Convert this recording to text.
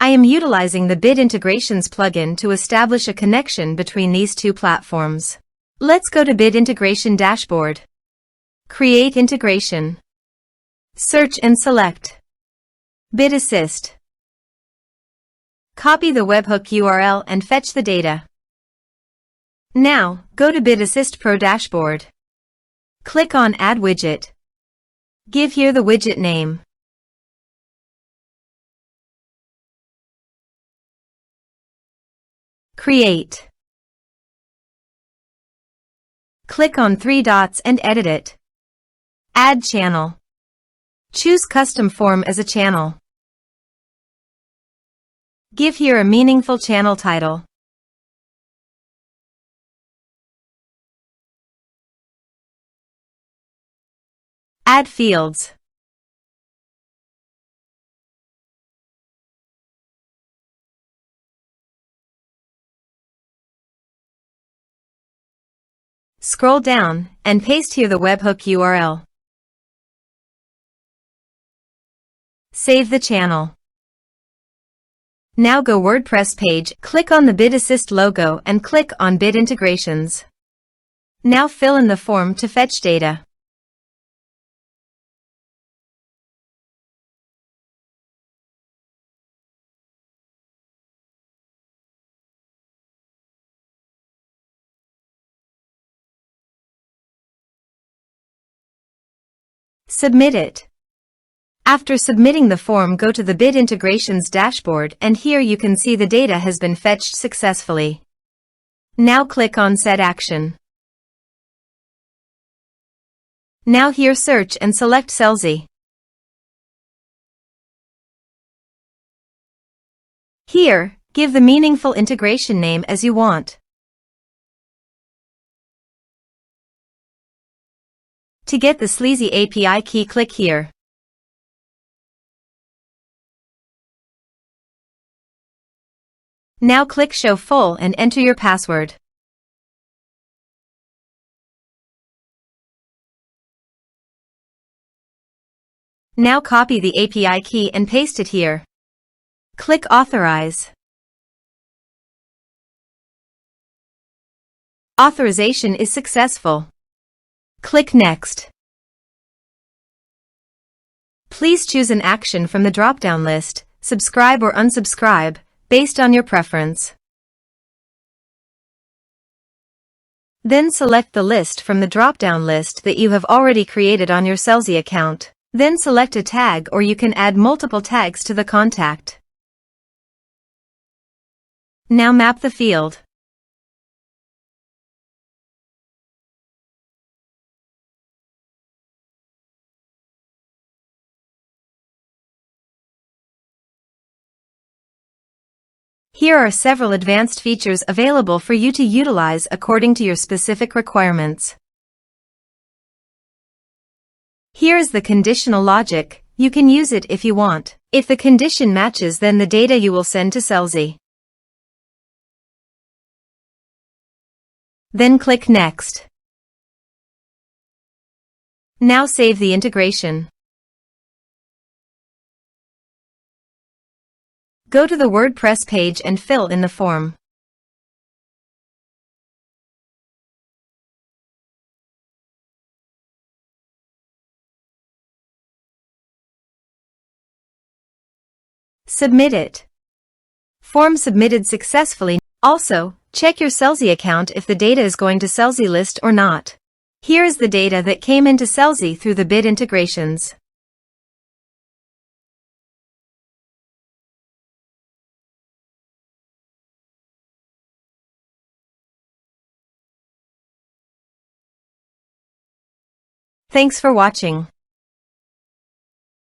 I am utilizing the Bit Integrations plugin to establish a connection between these two platforms. Let's go to Bit Integration Dashboard. Create integration. Search and select Bit Assist. Copy the webhook URL and fetch the data. Now, go to Bit Assist Pro Dashboard. Click on Add Widget. Give here the widget name. Create. Click on 3 dots and edit it. Add channel. Choose Custom Form as a channel. Give here a meaningful channel title. Add fields. Scroll down and paste here the webhook URL. Save the channel. Now go WordPress page, click on the Bit Assist logo and click on Bit Integrations. Now fill in the form to fetch data. Submit it. After submitting the form, go to the Bit Integrations dashboard and here you can see the data has been fetched successfully. Now click on Set Action. Now here search and select Selzy. Here, give the meaningful integration name as you want. To get the Selzy API key, click here. Now click Show Full and enter your password. Now copy the API key and paste it here. Click Authorize. Authorization is successful. Click Next. Please choose an action from the drop-down list, subscribe or unsubscribe, based on your preference. Then select the list from the drop-down list that you have already created on your Selzy account. Then select a tag or you can add multiple tags to the contact. Now map the field. Here are several advanced features available for you to utilize according to your specific requirements. Here is the conditional logic. You can use it if you want. If the condition matches, then the data you will send to Selzy. Then click Next. Now save the integration. Go to the WordPress page and fill in the form. Submit it. Form submitted successfully. Also, check your Selzy account if the data is going to Selzy list or not. Here is the data that came into Selzy through the Bit Integrations. Thanks for watching.